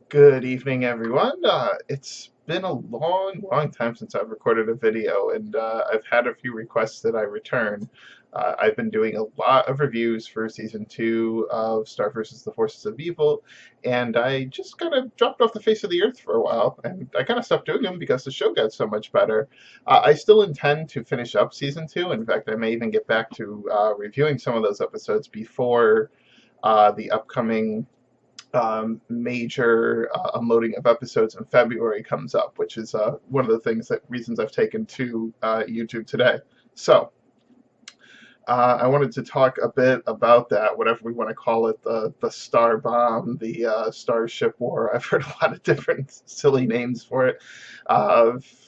Good evening, everyone. It's been a long time since I've recorded a video, and I've had a few requests that I return. I've been doing a lot of reviews for season two of Star versus the Forces of Evil, and I just kind of dropped off the face of the earth for a while, and I kind of stopped doing them because the show got so much better. I still intend to finish up season two. In fact, I may even get back to reviewing some of those episodes before the upcoming major unloading of episodes in February comes up, which is one of the reasons I've taken to YouTube today. So I wanted to talk a bit about that, whatever we want to call it, the Star Bomb, the Starship War. I've heard a lot of different silly names for it.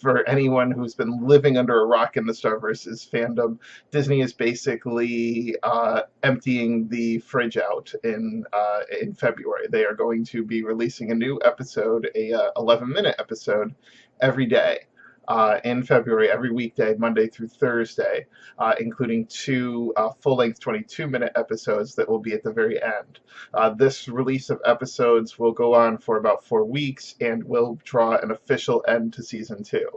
For anyone who's been living under a rock in the Star versus fandom, Disney is basically emptying the fridge out in February. They are going to be releasing a new episode, a 11-minute episode, every day. In February, every weekday, Monday through Thursday, including two full-length 22-minute episodes that will be at the very end. This release of episodes will go on for about 4 weeks and will draw an official end to season two.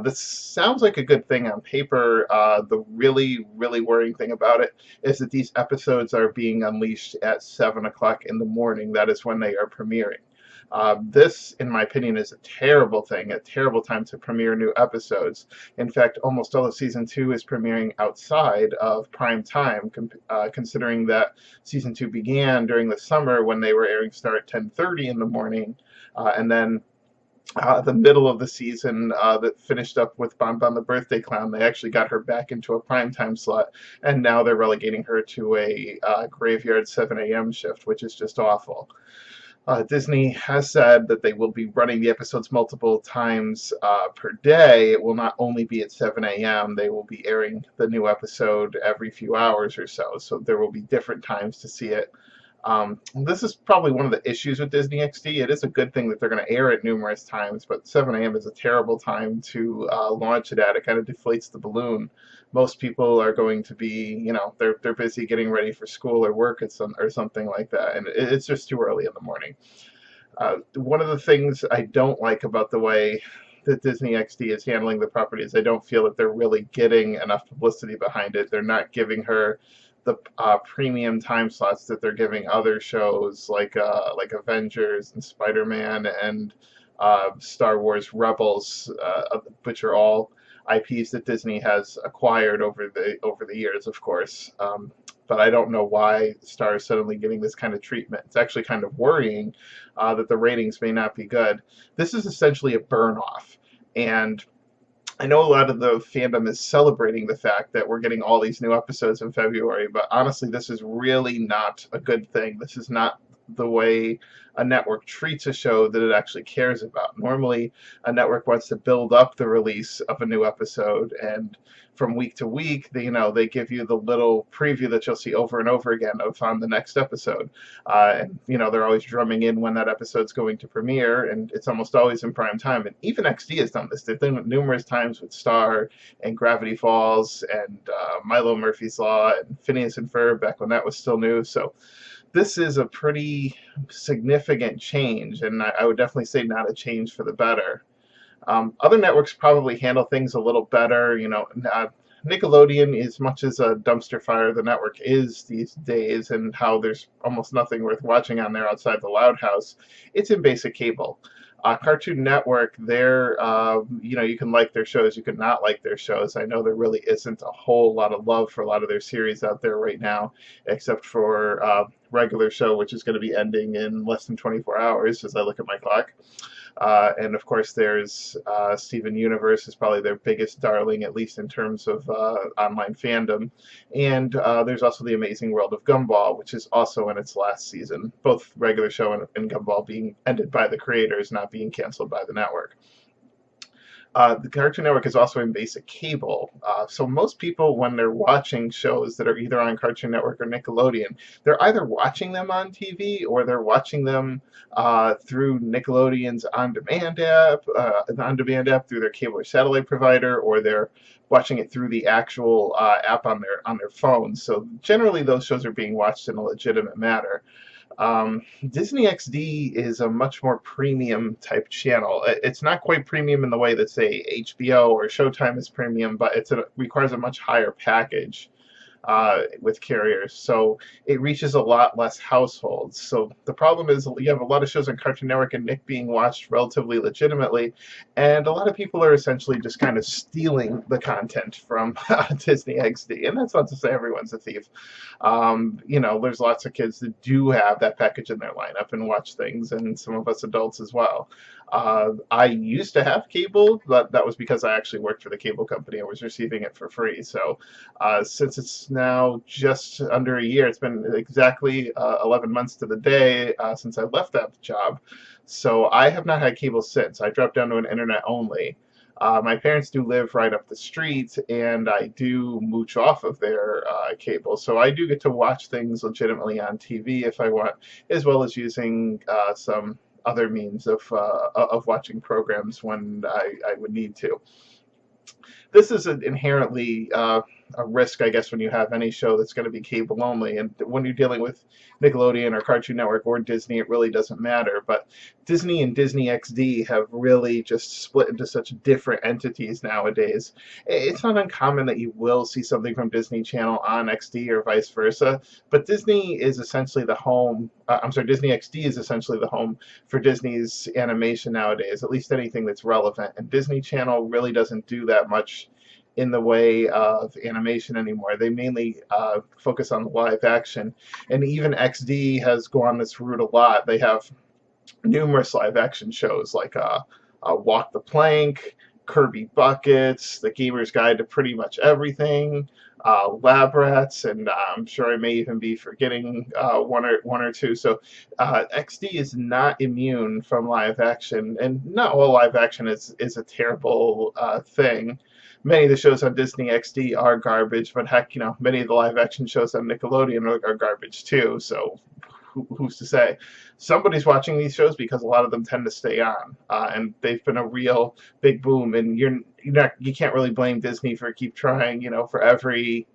This sounds like a good thing on paper. The really worrying thing about it is that these episodes are being unleashed at 7 o'clock in the morning. That is when they are premiering. This, in my opinion, is a terrible thing, a terrible time to premiere new episodes. In fact, almost all of season two is premiering outside of prime time, considering that season two began during the summer when they were airing start at 10:30 in the morning, and then the middle of the season that finished up with Bon Bon the Birthday Clown. They actually got her back into a primetime slot, and now they're relegating her to a graveyard 7 a.m. shift, which is just awful. Disney has said that they will be running the episodes multiple times per day. It will not only be at 7 a.m., they will be airing the new episode every few hours or so. So there will be different times to see it. This is probably one of the issues with Disney XD. It is a good thing that they're going to air it numerous times, but 7 a.m. is a terrible time to launch it at. It kind of deflates the balloon. Most people are going to be, they're busy getting ready for school or work or something like that, and it's just too early in the morning. One of the things I don't like about the way that Disney XD is handling the property is I don't feel that they're really getting enough publicity behind it. They're not giving her the premium time slots that they're giving other shows like Avengers and Spider-Man and Star Wars Rebels, which are all IPs that Disney has acquired over the years, of course. But I don't know why Star is suddenly getting this kind of treatment. It's actually kind of worrying that the ratings may not be good. This is essentially a burn-off, and I know a lot of the fandom is celebrating the fact that we're getting all these new episodes in February, but honestly, this is really not a good thing. This is not the way a network treats a show that it actually cares about. Normally, a network wants to build up the release of a new episode, and from week to week, they give you the little preview that you'll see over and over again of on the next episode. And they're always drumming in when that episode's going to premiere, and it's almost always in prime time. And even XD has done this. They've done it numerous times with Star and Gravity Falls and Milo Murphy's Law and Phineas and Ferb back when that was still new. So this is a pretty significant change, and I would definitely say not a change for the better. Other networks probably handle things a little better. Nickelodeon, as much as a dumpster fire the network is these days, and how there's almost nothing worth watching on there outside the Loud House, it's in basic cable. Cartoon Network, you can like their shows, you can not like their shows. I know there really isn't a whole lot of love for a lot of their series out there right now, except for regular show, which is going to be ending in less than 24 hours as I look at my clock. And of course, there's Steven Universe is probably their biggest darling, at least in terms of online fandom. And there's also The Amazing World of Gumball, which is also in its last season. Both regular show and Gumball being ended by the creators, not being canceled by the network. The Cartoon Network is also in basic cable. So most people, when they're watching shows that are either on Cartoon Network or Nickelodeon, they're either watching them on TV or they're watching them through Nickelodeon's on-demand app through their cable or satellite provider, or they're watching it through the actual app on their phones. So generally, those shows are being watched in a legitimate manner. Disney XD is a much more premium type channel. It's not quite premium in the way that, say, HBO or Showtime is premium, but requires a much higher package with carriers. So it reaches a lot less households. So the problem is you have a lot of shows on Cartoon Network and Nick being watched relatively legitimately, and a lot of people are essentially just kind of stealing the content from Disney XD. And that's not to say everyone's a thief. There's lots of kids that do have that package in their lineup and watch things, and some of us adults as well. I used to have cable, but that was because I actually worked for the cable company and was receiving it for free. So since it's now just under a year, it's been exactly 11 months to the day since I left that job. So I have not had cable since. I dropped down to an internet only. My parents do live right up the street, and I do mooch off of their cable. So I do get to watch things legitimately on TV if I want, as well as using some other means of watching programs when I would need to. This is inherently a risk, I guess, when you have any show that's going to be cable only. And when you're dealing with Nickelodeon or Cartoon Network or Disney, it really doesn't matter. But Disney and Disney XD have really just split into such different entities nowadays. It's not uncommon that you will see something from Disney Channel on XD or vice versa. But Disney is essentially the home. Disney XD is essentially the home for Disney's animation nowadays, at least anything that's relevant. And Disney Channel really doesn't do that much in the way of animation anymore. They mainly focus on live action, and even XD has gone this route a lot. They have numerous live action shows like Walk the Plank, Kirby Buckets, The Gamer's Guide to Pretty Much Everything, Lab Rats, and I'm sure I may even be forgetting one or two. So XD is not immune from live action, and not all live action is a terrible thing. Many of the shows on Disney XD are garbage, but heck, many of the live action shows on Nickelodeon are garbage too. So who's to say? Somebody's watching these shows because a lot of them tend to stay on, and they've been a real big boom. And you can't really blame Disney for keep trying. For every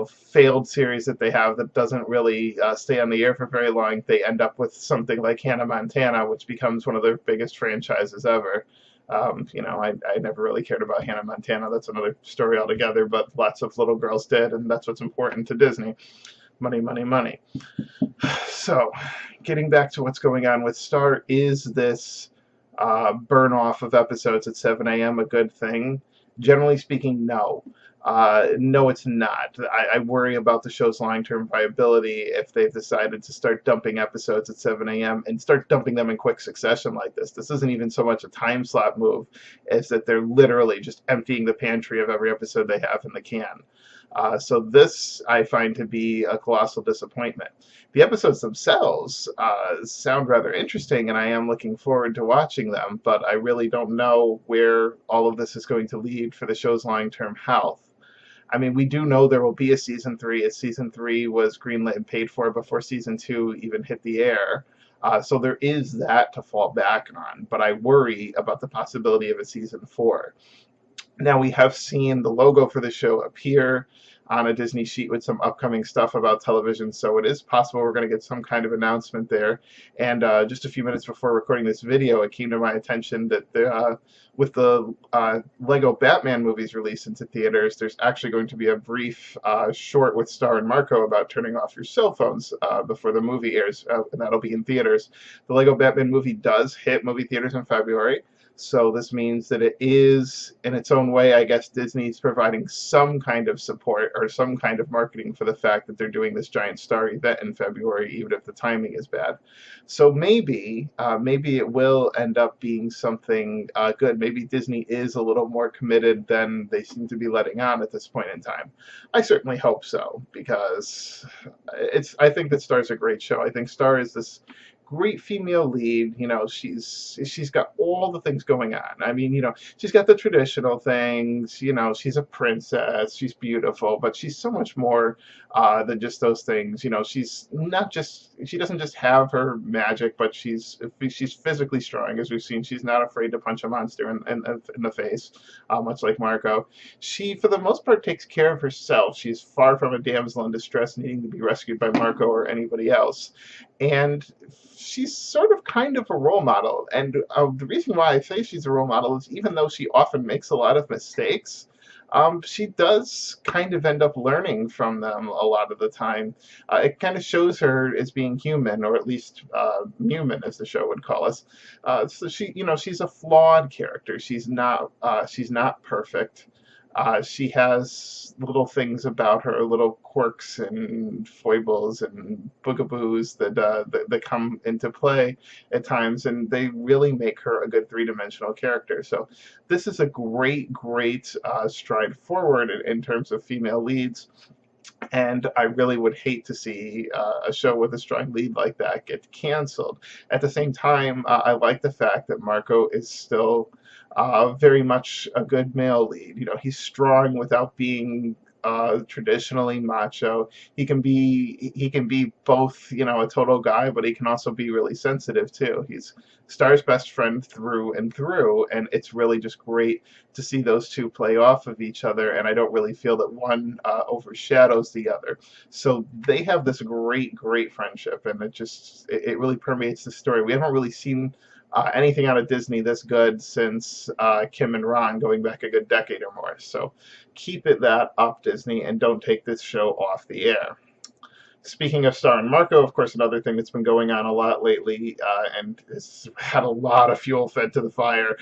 failed series that they have that doesn't really stay on the air for very long, they end up with something like Hannah Montana, which becomes one of their biggest franchises ever. I never really cared about Hannah Montana. That's another story altogether, but lots of little girls did, and that's what's important to Disney. Money, money, money. So, getting back to what's going on with Star, is this burn off of episodes at 7 a.m. a good thing? Generally speaking, no. No, it's not. I worry about the show's long-term viability if they've decided to start dumping episodes at 7 a.m. and start dumping them in quick succession like this. This isn't even so much a time slot move as that they're literally just emptying the pantry of every episode they have in the can. So this I find to be a colossal disappointment. The episodes themselves sound rather interesting, and I am looking forward to watching them, but I really don't know where all of this is going to lead for the show's long-term health. I mean, we do know there will be a season 3, as season 3 was greenlit and paid for before season 2 even hit the air. So there is that to fall back on, but I worry about the possibility of a season 4. Now, we have seen the logo for the show appear on a Disney sheet with some upcoming stuff about television, so it is possible we're going to get some kind of announcement there. And just a few minutes before recording this video, it came to my attention that with the Lego Batman movies released into theaters, there's actually going to be a brief short with Star and Marco about turning off your cell phones before the movie airs, and that'll be in theaters. The Lego Batman movie does hit movie theaters in February. So this means that it is, in its own way, I guess Disney's providing some kind of support or some kind of marketing for the fact that they're doing this giant Star event in February, even if the timing is bad. So maybe it will end up being something good. Maybe Disney is a little more committed than they seem to be letting on at this point in time. I certainly hope so, because I think that Star's a great show. I think Star is this great female lead. She's got all the things going on. I mean, she's got the traditional things. She's a princess. She's beautiful, but she's so much more than just those things. She doesn't just have her magic, but she's physically strong, as we've seen. She's not afraid to punch a monster in the face, much like Marco. She, for the most part, takes care of herself. She's far from a damsel in distress needing to be rescued by Marco or anybody else. And she's sort of kind of a role model. And the reason why I say she's a role model is even though she often makes a lot of mistakes, she does kind of end up learning from them a lot of the time. It kind of shows her as being human, or at least human, as the show would call us. So she's a flawed character. She's not perfect. She has little things about her, little quirks and foibles and bugaboos that come into play at times, and they really make her a good three-dimensional character. So this is a great, great stride forward in terms of female leads. And I really would hate to see a show with a strong lead like that get canceled. At the same time, I like the fact that Marco is still very much a good male lead. He's strong without being traditionally macho. He can be both, a total guy, but he can also be really sensitive too. He's Star's best friend through and through, and it's really just great to see those two play off of each other, and I don't really feel that one overshadows the other. So they have this great, great friendship, and it really permeates the story. We haven't really seen anything out of Disney this good since Kim and Ron, going back a good decade or more. So keep that up, Disney, and don't take this show off the air. Speaking of Star and Marco, of course, another thing that's been going on a lot lately, and has had a lot of fuel fed to the fire.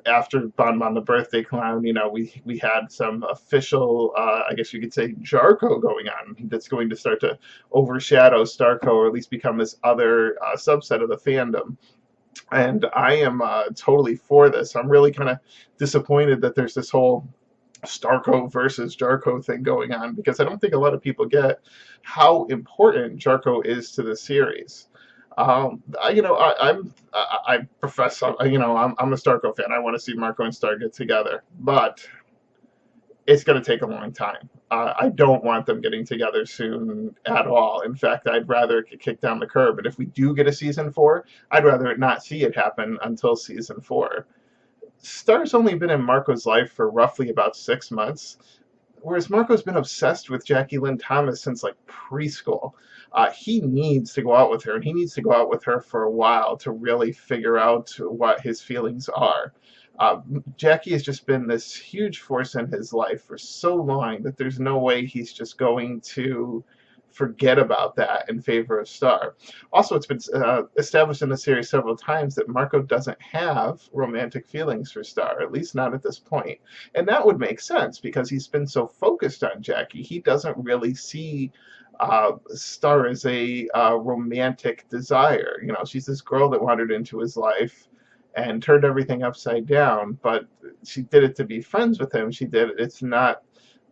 After Bon Bon the Birthday Clown, we had some official, I guess you could say, Jarco going on that's going to start to overshadow Starco, or at least become this other subset of the fandom. And I am totally for this. I'm really kind of disappointed that there's this whole Starco versus Jarco thing going on, because I don't think a lot of people get how important Jarco is to the series. I profess, I'm a Starco fan. I want to see Marco and Star get together, but it's going to take a long time. I don't want them getting together soon at all. In fact, I'd rather it get kicked down the curb. And if we do get a season 4, I'd rather not see it happen until season 4. Star's only been in Marco's life for roughly about 6 months, whereas Marco's been obsessed with Jackie Lynn Thomas since like preschool. He needs to go out with her, and he needs to go out with her for a while to really figure out what his feelings are. Jackie has just been this huge force in his life for so long that there's no way he's just going to forget about that in favor of Star. Also, it's been established in the series several times that Marco doesn't have romantic feelings for Star, at least not at this point. And that would make sense because he's been so focused on Jackie. He doesn't really see Star as a romantic desire. She's this girl that wandered into his life and turned everything upside down, but she did it to be friends with him. It's not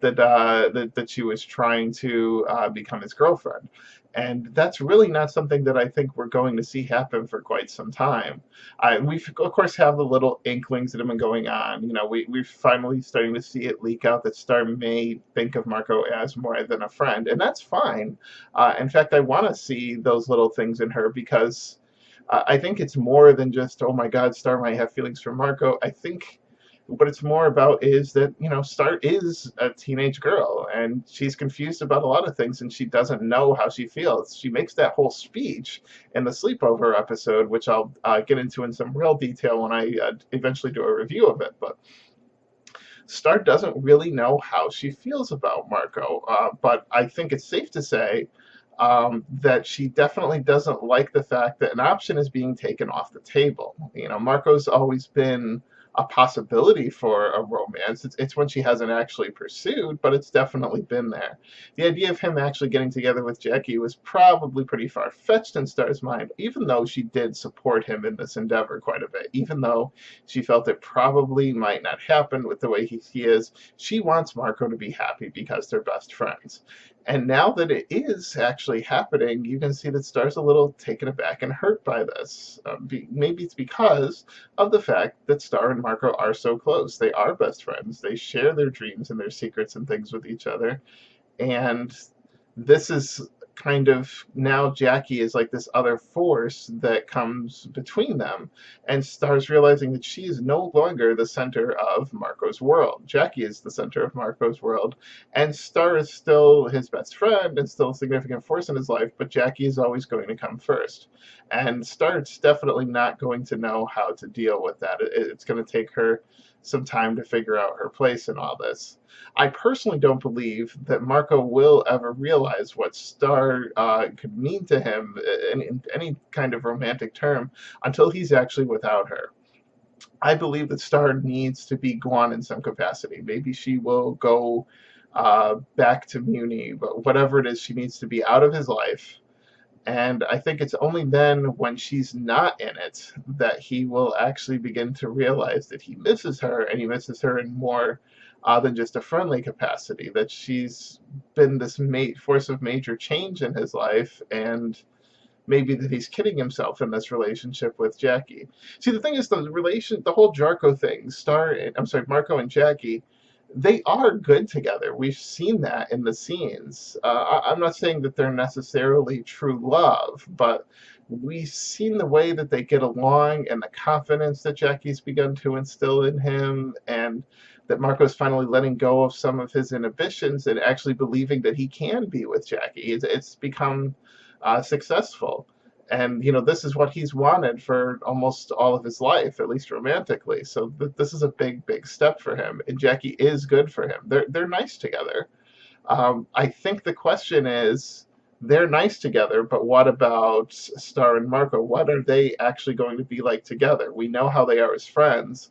that she was trying to become his girlfriend. And that's really not something that I think we're going to see happen for quite some time. We, of course, have the little inklings that have been going on. We're finally starting to see it leak out that Star may think of Marco as more than a friend, and that's fine. In fact, I want to see those little things in her, because I think it's more than just, oh my God, Star might have feelings for Marco. I think what it's more about is that, Star is a teenage girl, and she's confused about a lot of things, and she doesn't know how she feels. She makes that whole speech in the sleepover episode, which I'll get into in some real detail when I eventually do a review of it. But Star doesn't really know how she feels about Marco, but I think it's safe to say that she definitely doesn't like the fact that an option is being taken off the table. Marco's always been a possibility for a romance. It's when she hasn't actually pursued, but it's definitely been there. The idea of him actually getting together with Jackie was probably pretty far-fetched in Star's mind, even though she did support him in this endeavor quite a bit. Even though she felt it probably might not happen with the way he is, she wants Marco to be happy because they're best friends. And now that it is actually happening, you can see that Star's a little taken aback and hurt by this. Maybe it's because of the fact that Star and Marco are so close. They are best friends. They share their dreams and their secrets and things with each other. And this is kind of now Jackie is like this other force that comes between them, and Star's realizing that she is no longer the center of Marco's world. Jackie is the center of Marco's world, and Star is still his best friend and still a significant force in his life, but Jackie is always going to come first. And Star's definitely not going to know how to deal with that. It's going to take her some time to figure out her place in all this. I personally don't believe that Marco will ever realize what Star could mean to him in any kind of romantic term until he's actually without her. I believe that Star needs to be gone in some capacity. Maybe she will go back to Muni, but whatever it is, she needs to be out of his life. And I think it's only then, when she's not in it, that he will actually begin to realize that he misses her, and he misses her in more than just a friendly capacity, that she's been this force of major change in his life, and maybe that he's kidding himself in this relationship with Jackie. See, the thing is, the whole Jarco thing, Marco and Jackie, they are good together. We've seen that in the scenes. I'm not saying that they're necessarily true love, but we've seen the way that they get along and the confidence that Jackie's begun to instill in him, and that Marco's finally letting go of some of his inhibitions and actually believing that he can be with Jackie. It's become successful. And, this is what he's wanted for almost all of his life, at least romantically. So this is a big, big step for him. And Jackie is good for him. They're nice together. I think the question is, they're nice together, but what about Star and Marco? What are they actually going to be like together? We know how they are as friends.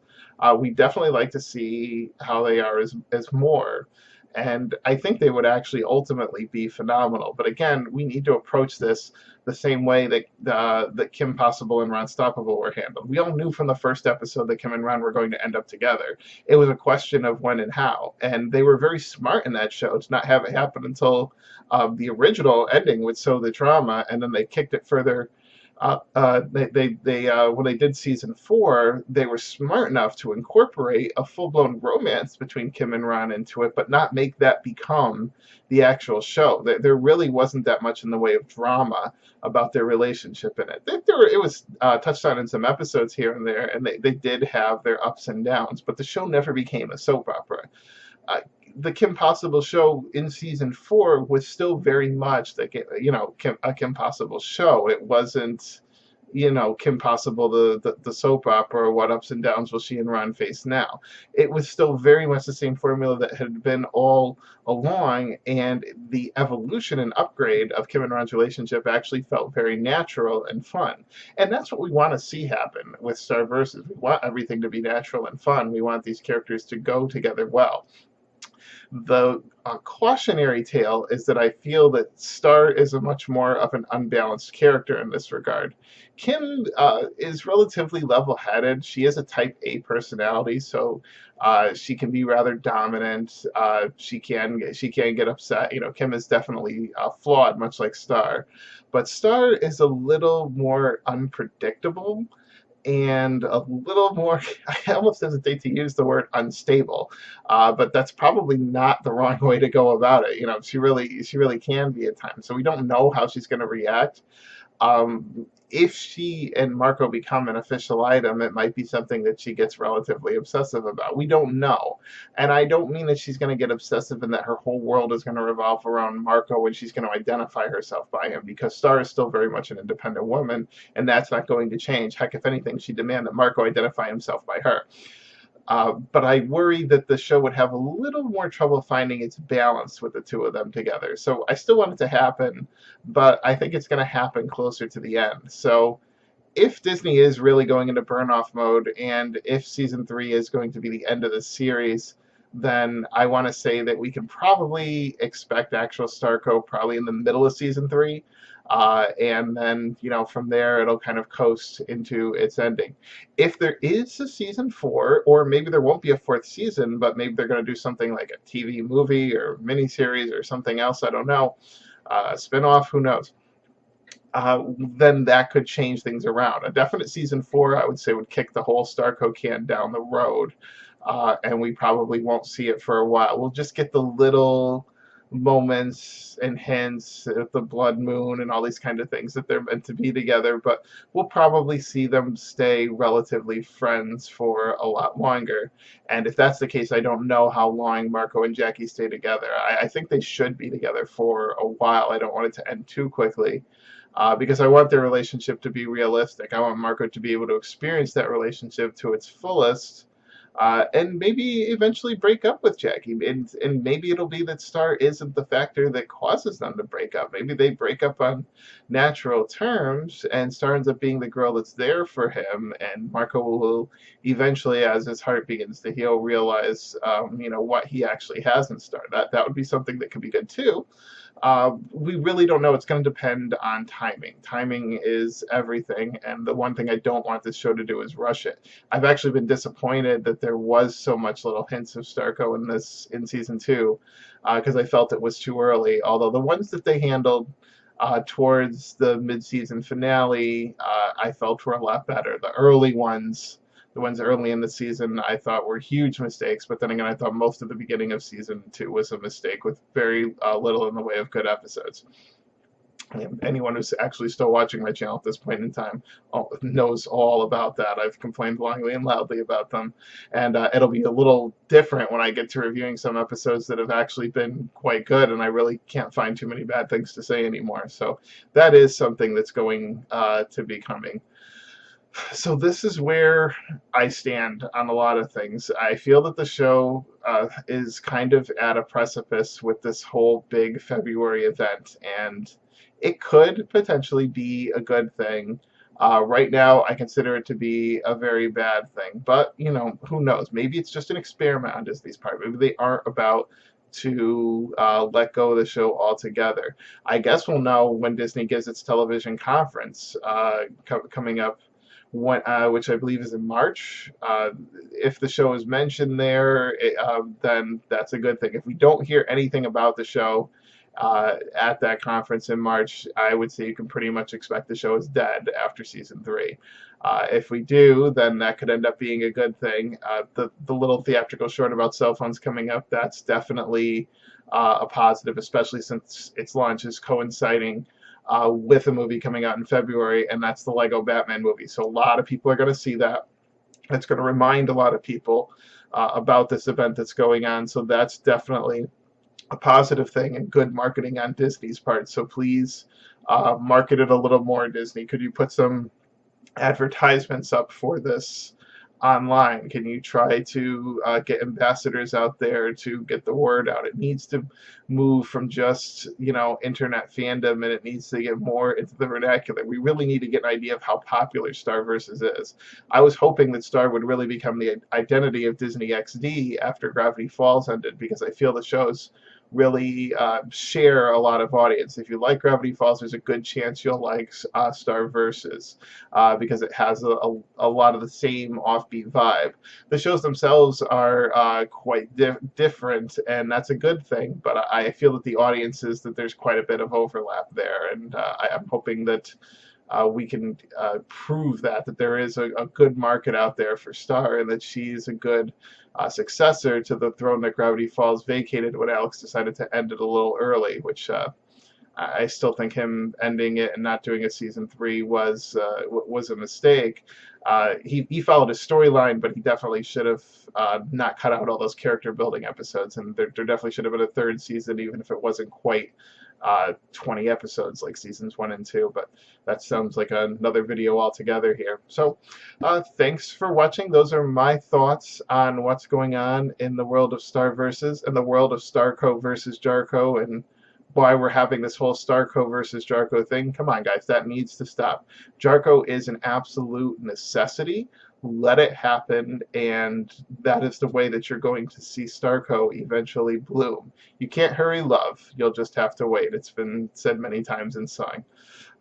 We definitely like to see how they are as more. And I think they would actually ultimately be phenomenal. But again, we need to approach this the same way that Kim Possible and Ron Stoppable were handled. We all knew from the first episode that Kim and Ron were going to end up together. It was a question of when and how. And they were very smart in that show to not have it happen until the original ending would sow the drama, and then they kicked it further. When they did season 4, they were smart enough to incorporate a full-blown romance between Kim and Ron into it, but not make that become the actual show. There really wasn't that much in the way of drama about their relationship in it. It was touched on in some episodes here and there, and they did have their ups and downs, but the show never became a soap opera. The Kim Possible show in season 4 was still very much a Kim Possible show. It wasn't, Kim Possible, the soap opera, or what ups and downs will she and Ron face now. It was still very much the same formula that had been all along, and the evolution and upgrade of Kim and Ron's relationship actually felt very natural and fun. And that's what we want to see happen with Star Versus. We want everything to be natural and fun. We want these characters to go together well. The cautionary tale is that I feel that Star is a much more of an unbalanced character in this regard. Kim is relatively level-headed. She is a type A personality, so she can be rather dominant. She can get upset. Kim is definitely flawed, much like Star. But Star is a little more unpredictable and a little more, I almost hesitate to use the word unstable, but that's probably not the wrong way to go about it. She really can be at times. So we don't know how she's going to react. If she and Marco become an official item, it might be something that she gets relatively obsessive about. We don't know. And I don't mean that she's going to get obsessive and that her whole world is going to revolve around Marco and she's going to identify herself by him, because Star is still very much an independent woman, and that's not going to change. Heck, if anything, she'd demand that Marco identify himself by her. But I worry that the show would have a little more trouble finding its balance with the two of them together. So I still want it to happen, but I think it's going to happen closer to the end. So if Disney is really going into burn-off mode, and if season 3 is going to be the end of the series, then I want to say that we can probably expect actual Starco probably in the middle of season 3. And then, from there it'll kind of coast into its ending. If there is a season 4, or maybe there won't be a fourth season, but maybe they're going to do something like a TV movie or miniseries or something else, I don't know, spin-off, who knows, then that could change things around. A definite season 4, I would say, would kick the whole Starco can down the road, and we probably won't see it for a while. We'll just get the little moments and hints at the blood moon and all these kind of things that they're meant to be together, but we'll probably see them stay relatively friends for a lot longer. And if that's the case, I don't know how long Marco and Jackie stay together. I think they should be together for a while. I don't want it to end too quickly. Because I want their relationship to be realistic. I want Marco to be able to experience that relationship to its fullest, and maybe eventually break up with Jackie. And maybe it'll be that Star isn't the factor that causes them to break up. Maybe they break up on natural terms, and Star ends up being the girl that's there for him, and Marco will eventually, as his heart begins to heal, realize, what he actually has in Star. That would be something that could be good too. We really don't know. It's going to depend on timing. Timing is everything, and the one thing I don't want this show to do is rush it. I've actually been disappointed that there was so much little hints of Starco in season 2, because I felt it was too early. Although the ones that they handled towards the mid-season finale, I felt were a lot better. The early ones. The ones early in the season I thought were huge mistakes, but then again, I thought most of the beginning of season 2 was a mistake with very little in the way of good episodes. And anyone who's actually still watching my channel at this point in time knows all about that. I've complained longly and loudly about them, and it'll be a little different when I get to reviewing some episodes that have actually been quite good, and I really can't find too many bad things to say anymore. So that is something that's going to be coming. So this is where I stand on a lot of things. I feel that the show is kind of at a precipice with this whole big February event, and it could potentially be a good thing. Right now, I consider it to be a very bad thing, but, who knows? Maybe it's just an experiment on Disney's part. Maybe they aren't about to let go of the show altogether. I guess we'll know when Disney gives its television conference coming up, which I believe is in March. If the show is mentioned there, then that's a good thing. If we don't hear anything about the show at that conference in March, I would say you can pretty much expect the show is dead after season 3. If we do, then that could end up being a good thing. The little theatrical short about cell phones coming up, that's definitely a positive, especially since its launch is coinciding with a movie coming out in February, and that's the Lego Batman movie. So a lot of people are going to see that. It's going to remind a lot of people about this event that's going on. So that's definitely a positive thing and good marketing on Disney's part. So please market it a little more, Disney. Could you put some advertisements up for this online? Can you try to get ambassadors out there to get the word out? It needs to move from just, internet fandom, and it needs to get more into the vernacular. We really need to get an idea of how popular Star Versus is. I was hoping that Star would really become the identity of Disney XD after Gravity Falls ended, because I feel the shows really share a lot of audience. If you like Gravity Falls, there's a good chance you'll like Star Versus, because it has a lot of the same offbeat vibe. The shows themselves are quite different, and that's a good thing, but I feel that the audiences, that there's quite a bit of overlap there, and I'm hoping that we can prove that there is a good market out there for Star, and that she's a good successor to the throne that Gravity Falls vacated when Alex decided to end it a little early, which I still think him ending it and not doing a season 3 was a mistake. He followed his storyline, but he definitely should have not cut out all those character building episodes, and there definitely should have been a third season, even if it wasn't quite 20 episodes like seasons 1 and 2, but that sounds like another video altogether here. So thanks for watching. Those are my thoughts on what's going on in the world of Star Versus and the world of Starco versus Jarco, and why we're having this whole Starco versus Jarco thing. Come on, guys, that needs to stop. Jarco is an absolute necessity. let it happen, and that is the way that you're going to see Starco eventually bloom. You can't hurry love, you'll just have to wait. It's been said many times in song.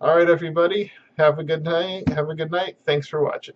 All right, everybody, have a good night. Have a good night. Thanks for watching.